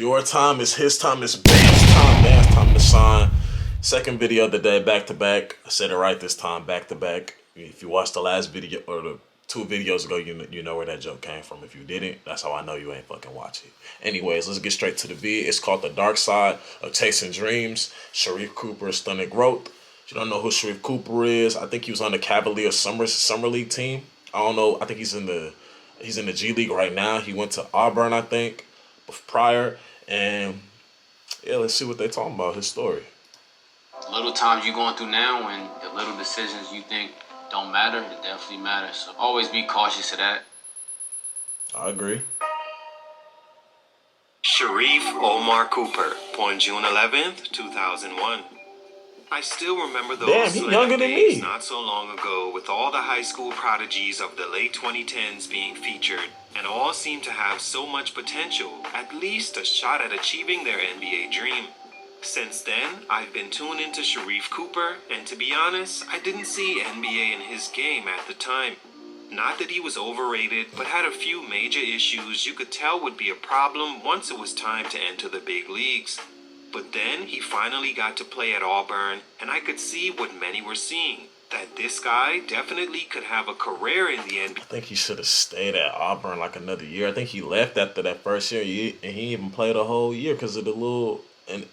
your time, it's his time, it's Bam's time. Bam's time to shine. Second video of the day, back to back. I said it right this time, back to back. If you watched the last video or the 2 videos ago, you know where that joke came from. If you didn't, that's how I know you ain't fucking watch it. Anyways, let's get straight to the vid. It's called The Dark Side of Chasing Dreams. Sharife Cooper, Stunted Growth. If you don't know who Sharife Cooper is, I think he was on the Cavalier Summer League team. I don't know. I think he's in the G League right now. He went to Auburn, I think, prior. And yeah, let's see what they're talking about, his story. Little times you're going through now and the little decisions you think don't matter, it definitely matters. So always be cautious of that. I agree. Sharife Omar Cooper, born June 11th, 2001. I still remember those days not so long ago with all the high school prodigies of the late 2010s being featured, and all seemed to have so much potential, at least a shot at achieving their NBA dream. Since then, I've been tuned into Sharife Cooper, and to be honest, I didn't see NBA in his game at the time. Not that he was overrated, but had a few major issues you could tell would be a problem once it was time to enter the big leagues. But then he finally got to play at Auburn, and I could see what many were seeing, that this guy definitely could have a career in the NBA. I think he should have stayed at Auburn like another year. I think he left after that first year, and he even played a whole year because of the little and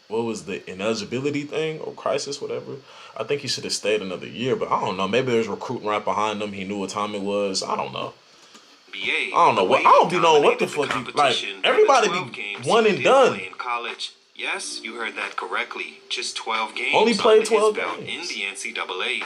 what was the ineligibility thing or crisis, whatever. I think he should have stayed another year, but I don't know. Maybe there's recruiting right behind him. He knew what time it was. I don't know. I don't know what. I don't be knowing what the fuck he like. Everybody be one and done. In college. Yes, you heard that correctly. Just 12 games. Only played 12 games in the NCAA.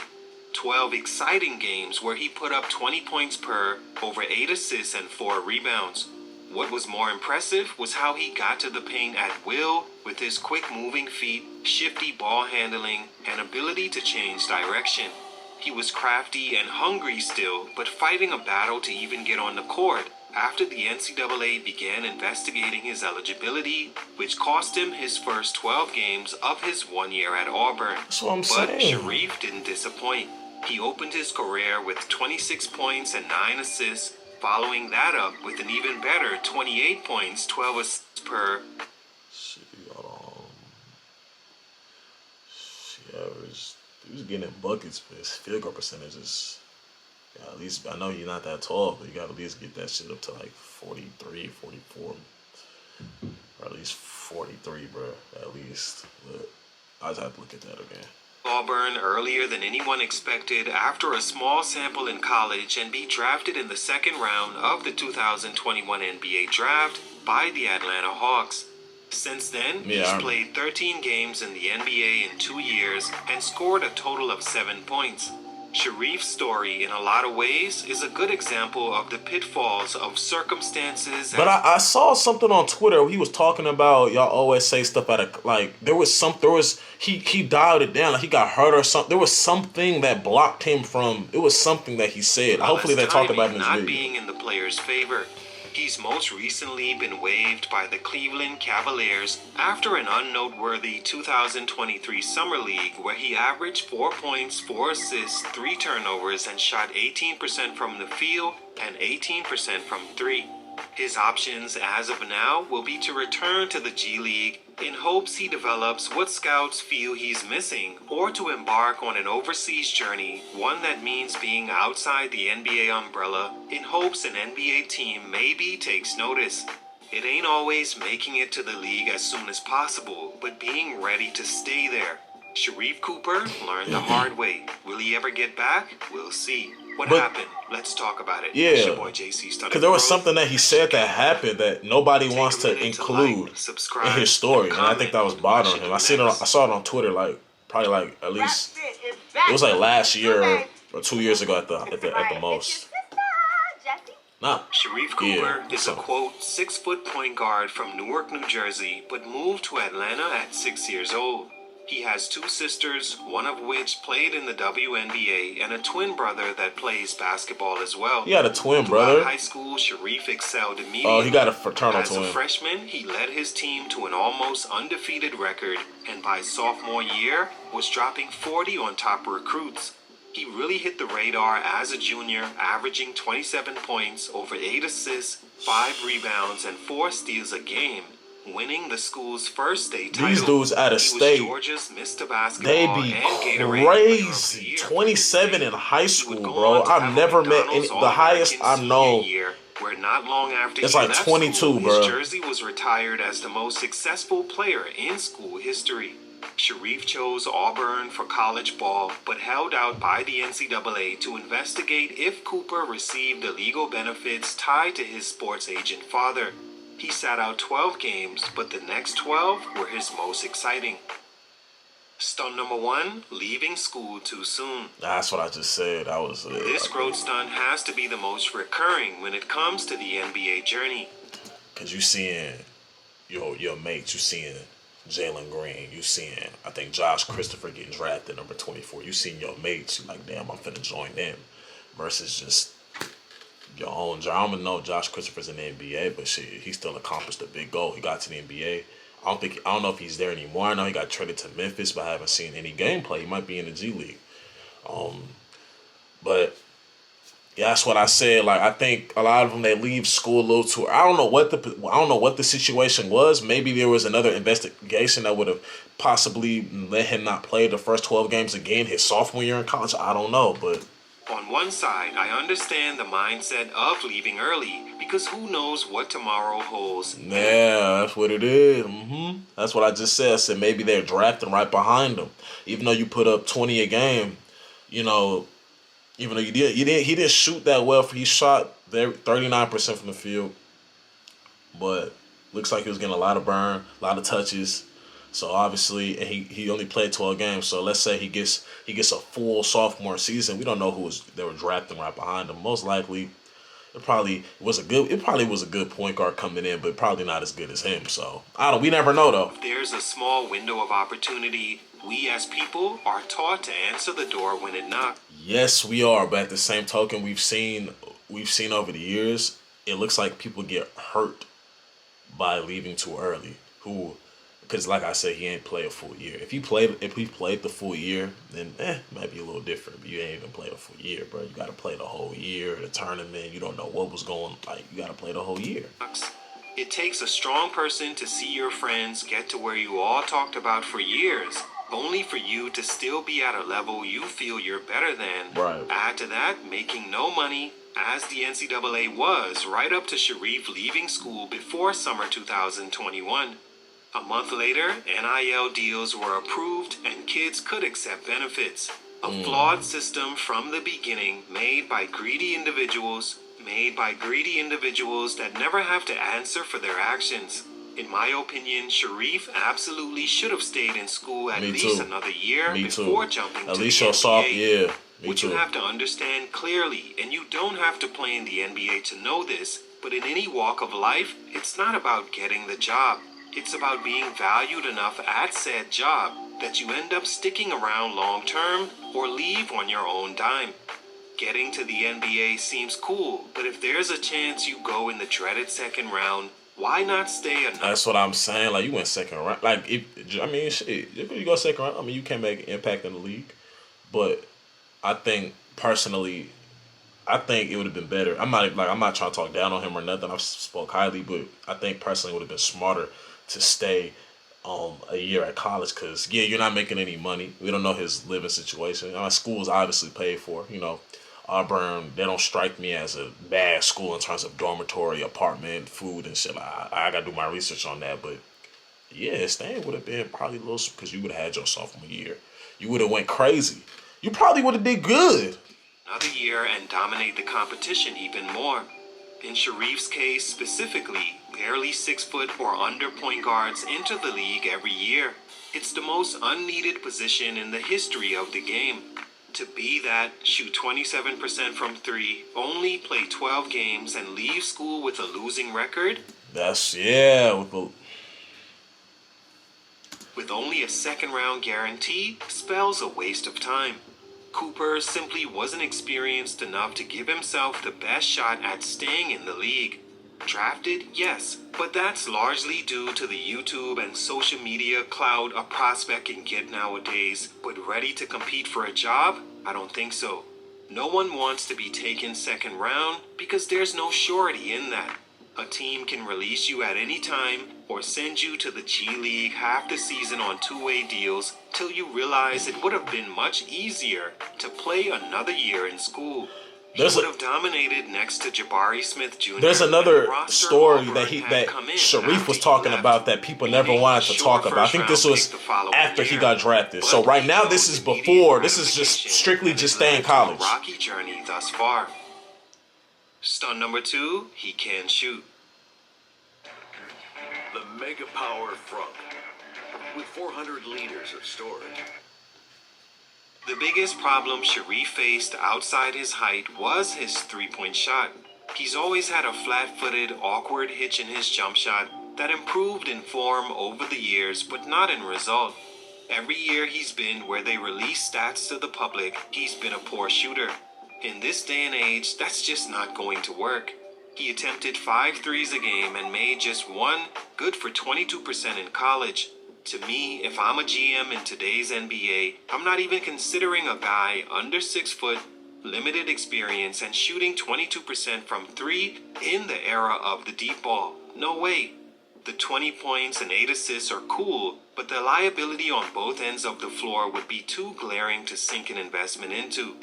12 exciting games where he put up 20 points per, over 8 assists and 4 rebounds. What was more impressive was how he got to the paint at will with his quick moving feet, shifty ball handling, and ability to change direction. He was crafty and hungry still, but fighting a battle to even get on the court after the NCAA began investigating his eligibility, which cost him his first 12 games of his 1 year at Auburn. That's what I'm saying. But Sharife didn't disappoint. He opened his career with 26 points and 9 assists, following that up with an even better 28 points, 12 assists per. He was getting buckets, but his field goal percentage is, at least, I know you're not that tall, but you got to at least get that shit up to like 43, 44, or at least 43, bro, at least. But I just have to look at that again. Auburn earlier than anyone expected after a small sample in college and be drafted in the second round of the 2021 NBA draft by the Atlanta Hawks. Since then, he's played 13 games in the NBA in 2 years and scored a total of 7 points. Sharife's story, in a lot of ways, is a good example of the pitfalls of circumstances. But I saw something on Twitter. He was talking about, y'all always say stuff at a, like, he dialed it down, like he got hurt or something. There was something that blocked him from, it was something that he said. Hopefully they talked about it in this video. Not being in the player's favor. He's most recently been waived by the Cleveland Cavaliers after an unnoteworthy 2023 Summer League where he averaged 4 points, 4 assists, 3 turnovers, and shot 18% from the field and 18% from 3. His options as of now will be to return to the G League in hopes he develops what scouts feel he's missing, or to embark on an overseas journey, one that means being outside the NBA umbrella, in hopes an NBA team maybe takes notice. It ain't always making it to the league as soon as possible, but being ready to stay there. Sharife Cooper learned the hard way. Will he ever get back? We'll see. What happened? Let's talk about it. Yeah, it's your boy JC Stunted. Because there was something that he said that happened that nobody wants to include in his story, and I think that was bothering him. I saw it on Twitter, like probably like at least it was like last year or 2 years ago at the most. Nah. Sharife Cooper is a quote 6-foot point guard from Newark, New Jersey, but moved to Atlanta at 6 years old. He has 2 sisters, one of which played in the WNBA, and a twin brother that plays basketball as well. He had a twin brother. Throughout high school, Sharife excelled immediately. Oh, he got a fraternal twin. As a freshman, he led his team to an almost undefeated record, and by sophomore year, was dropping 40 on top recruits. He really hit the radar as a junior, averaging 27 points, over 8 assists, 5 rebounds, and 4 steals a game, winning the school's first state title. These dudes out of He state, was Georgia's Mr. they Basketball be and Gatorade Player of the crazy. Year. 27 in high He school, would go bro. on to I've have a never met any. McDonald's The highest All-American I senior know, year, where not long after it's he like left 22, school, bro. his jersey was retired as the most successful player in school history. Sharife chose Auburn for college ball, but held out by the NCAA to investigate if Cooper received illegal benefits tied to his sports agent father. He sat out 12 games, but the next 12 were his most exciting. Stunt number 1, leaving school too soon. That's what I just said. That was This growth stunt has to be the most recurring when it comes to the NBA journey. because you seeing your mates, you seeing Jalen Green, you seeing, I think, Josh Christopher getting drafted number 24. You seeing your mates, you like, damn, I'm finna join them. Versus just your own job. I don't even know if Josh Christopher's in the NBA, but shit, he still accomplished a big goal. He got to the NBA. I don't know if he's there anymore. I know he got traded to Memphis, but I haven't seen any gameplay. He might be in the G League. But yeah, that's what I said. Like, I think a lot of them, they leave school a little too. I don't know what the situation was. Maybe there was another investigation that would have possibly let him not play the first 12 games again his sophomore year in college. I don't know, but On one side, I understand the mindset of leaving early, because who knows what tomorrow holds. yeah, that's what it is. That's what I just said. I said maybe they're drafting right behind him. Even though you put up 20 a game, you know, even though he didn't shoot that well. He shot 39% from the field, but looks like he was getting a lot of burn, a lot of touches. So obviously, and he only played 12 games. So let's say he gets a full sophomore season. We don't know they were drafting right behind him. Most likely, it probably was a good point guard coming in, but probably not as good as him. So we never know though. There's a small window of opportunity. We as people are taught to answer the door when it knocks. Yes, we are, but at the same token, we've seen over the years, it looks like people get hurt by leaving too early. Because like I said, he ain't play a full year. If he played the full year, then it might be a little different. But you ain't even play a full year, bro. You got to play the whole year. The tournament, you don't know what was going. Like, you got to play the whole year. It takes a strong person to see your friends get to where you all talked about for years, only for you to still be at a level you feel you're better than. Right. Add to that, making no money, as the NCAA was, right up to Sharife leaving school before summer 2021. A month later, NIL deals were approved and kids could accept benefits. A flawed system from the beginning, made by greedy individuals that never have to answer for their actions. In my opinion, Sharife absolutely should have stayed in school at least another year before jumping to the NBA. What you have to understand clearly, and you don't have to play in the NBA to know this, but in any walk of life, it's not about getting the job. It's about being valued enough at said job that you end up sticking around long term or leave on your own dime. Getting to the NBA seems cool, but if there's a chance you go in the dreaded second round, why not stay another? That's what I'm saying. Like, you went second round. Like, if you go second round, you can't make an impact in the league. But I think personally, it would have been better. I'm not trying to talk down on him or nothing. I've spoke highly, but I think personally it would have been smarter to stay a year at college, because you're not making any money. We don't know his living situation. School is obviously paid for. Auburn, they don't strike me as a bad school in terms of dormitory, apartment, food, and shit. I gotta do my research on that, but yeah, staying would have been probably a little, because you would have had your sophomore year. You would have went crazy. You probably would have did good. Another year and dominate the competition even more. In Sharife's case specifically, barely 6 foot or under point guards enter the league every year. It's the most unneeded position in the history of the game. To be that, shoot 27% from 3, only play 12 games, and leave school with a losing record? With only a second round guarantee, spells a waste of time. Cooper simply wasn't experienced enough to give himself the best shot at staying in the league. Drafted, yes, but that's largely due to the YouTube and social media clout a prospect can get nowadays. But ready to compete for a job? I don't think so. No one wants to be taken second round because there's no surety in that. A team can release you at any time or send you to the G League half the season on two-way deals till you realize it would have been much easier to play another year in school. He would have dominated next to Jabari Smith Jr. There's another story that Sharife was talking about that people never wanted to talk about. I think this was after he got drafted. So right now this is before. This is just strictly just staying in college. Rocky journey thus far. Stunt number 2, he can shoot. The Mega Power Frunk with 400 liters of storage. The biggest problem Sharife faced outside his height was his three-point shot. He's always had a flat-footed, awkward hitch in his jump shot that improved in form over the years, but not in result. Every year he's been where they release stats to the public, he's been a poor shooter. In this day and age, that's just not going to work. He attempted 5 threes a game and made just one, good for 22% in college. To me, if I'm a GM in today's NBA, I'm not even considering a guy under 6 foot, limited experience, and shooting 22% from 3 in the era of the deep ball. No way. The 20 points and 8 assists are cool, but the liability on both ends of the floor would be too glaring to sink an investment into.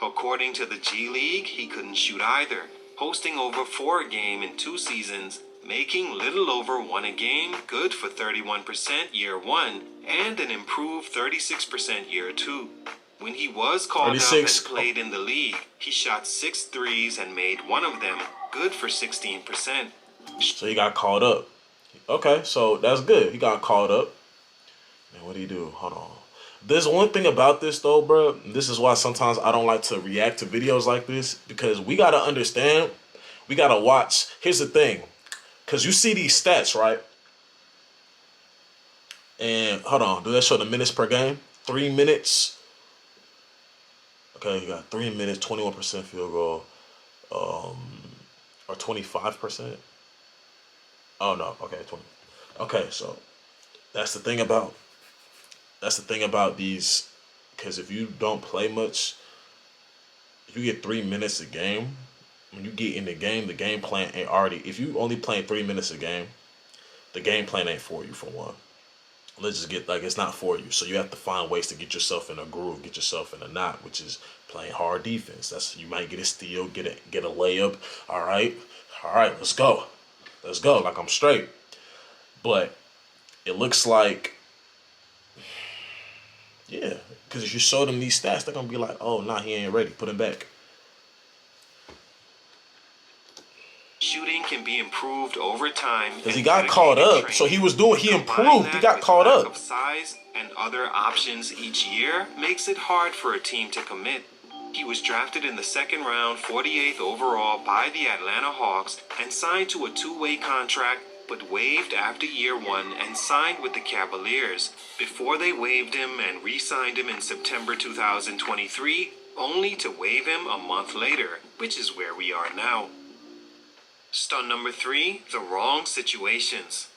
According to the G League, he couldn't shoot either, hosting over 4 a game in 2 seasons, making little over 1 a game, good for 31% year 1, and an improved 36% year 2. When he was called up and played in the league, he shot 6 threes and made 1 of them, good for 16%. So he got called up. Okay, so that's good. He got called up. And what did he do? Hold on. There's one thing about this though, bro. This is why sometimes I don't like to react to videos like this, because we got to understand, we got to watch. Here's the thing. Because you see these stats, right? And hold on. Do that show the minutes per game? 3 minutes. Okay, you got 3 minutes, 21% field goal. Or 25%. Oh, no. Okay, 20. Okay, so that's the thing about these, because if you don't play much, if you get 3 minutes a game, when you get in the game plan ain't already, if you only playing 3 minutes a game, the game plan ain't for you, for one. Let's just get, like, it's not for you. So you have to find ways to get yourself in a groove, get yourself in a knot, which is playing hard defense. That's, you might get a steal, get a layup. All right, let's go. Like, I'm straight. But it looks like, yeah, because if you show them these stats, they're going to be like, oh, nah, he ain't ready. Put him back. Shooting can be improved over time. Because he got caught up. So he improved. He got caught up. Of size and other options each year makes it hard for a team to commit. He was drafted in the 2nd round, 48th overall by the Atlanta Hawks and signed to a 2-way contract, but waived after year 1 and signed with the Cavaliers before they waived him and re-signed him in September 2023, only to waive him a month later, which is where we are now. Stunt number 3, the wrong situations.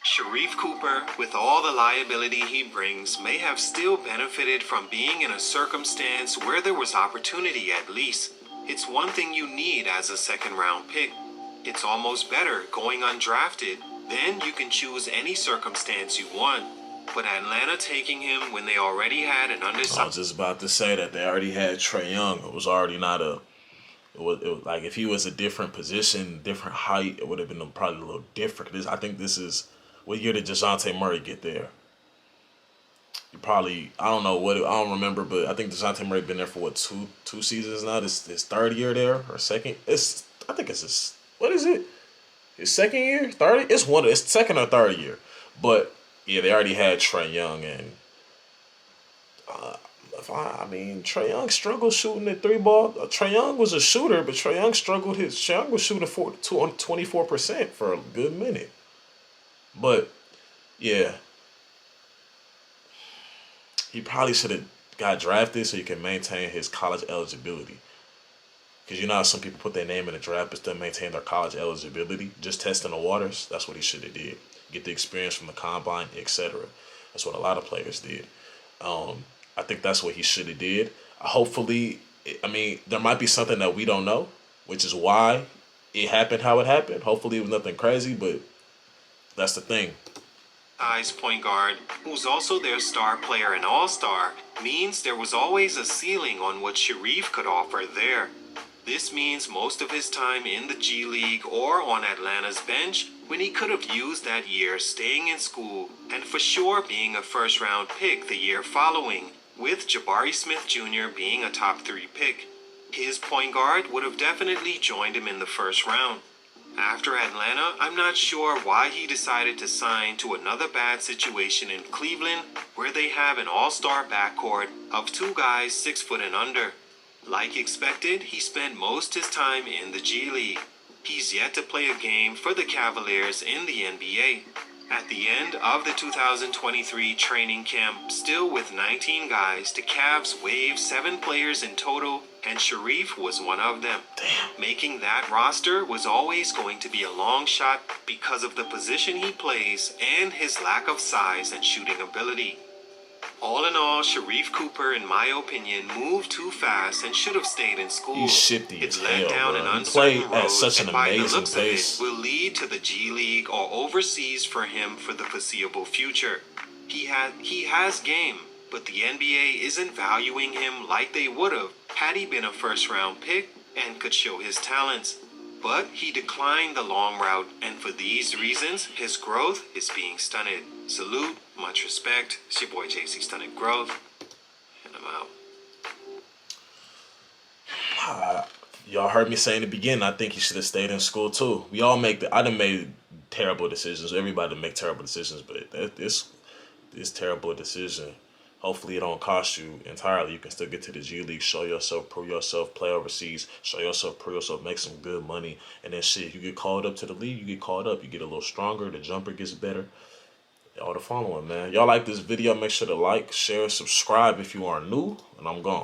Sharife Cooper, with all the liability he brings, may have still benefited from being in a circumstance where there was opportunity at least. It's one thing you need as a 2nd round pick. It's almost better going undrafted, then you can choose any circumstance you want. But Atlanta taking him when they already had an undersized... I was just about to say that they already had Trae Young. It was already not a... It was like, if he was a different position, different height, it would have been probably a little different. I think this is... What year did DeJounte Murray get there? You probably... I don't remember, but I think DeJounte Murray been there for, what, two seasons now? This his 3rd year there, or 2nd? I think it's his... What is it? His 2nd year? 3rd? It's 2nd or 3rd year. But, yeah, they already had Trae Young, and... Trae Young struggled shooting the 3-ball. Trae Young was a shooter, but Trae Young struggled. Trae Young was shooting 24% for a good minute. But, yeah. He probably should have got drafted so he can maintain his college eligibility. Because you know how some people put their name in the draft but still maintain their college eligibility? Just testing the waters. That's what he should have did. Get the experience from the combine, etc. That's what a lot of players did. I think that's what he should have did. Hopefully, I mean, there might be something that we don't know, which is why it happened how it happened. Hopefully, it was nothing crazy, but that's the thing. Ice point guard, who's also their star player and all-star, means there was always a ceiling on what Sharife could offer there. This means most of his time in the G League or on Atlanta's bench when he could have used that year staying in school and for sure being a first-round pick the year following, with Jabari Smith Jr. being a top 3 pick. His point guard would have definitely joined him in the first round. After Atlanta, I'm not sure why he decided to sign to another bad situation in Cleveland, where they have an all-star backcourt of 2 guys 6 foot and under. Like expected, he spent most his time in the G League. He's yet to play a game for the Cavaliers in the NBA. At the end of the 2023 training camp, still with 19 guys, the Cavs waived 7 players in total, and Sharife was one of them. Damn. Making that roster was always going to be a long shot because of the position he plays and his lack of size and shooting ability. All in all, Sharife Cooper, in my opinion, moved too fast and should have stayed in school. He's shifty as It led hell, down bro. an He uncertain played road, at such an and by the amazing looks of pace. it, will lead to the G League or overseas for him for the foreseeable future. He has game, but the NBA isn't valuing him like they would have had he been a first-round pick and could show his talents. But he declined the long route, and for these reasons, his growth is being stunted. Salute, much respect. It's your boy JC Stunted Growth, and I'm out. Y'all heard me say in the beginning, I think he should have stayed in school too. We all I done made terrible decisions. Everybody make terrible decisions, but this terrible decision, hopefully it don't cost you entirely. You can still get to the G League, show yourself, prove yourself, play overseas, show yourself, prove yourself, make some good money, and then shit, you get called up to the league, you get called up, you get a little stronger, the jumper gets better. All the following, man. Y'all like this video, make sure to like, share, subscribe if you are new, and I'm gone.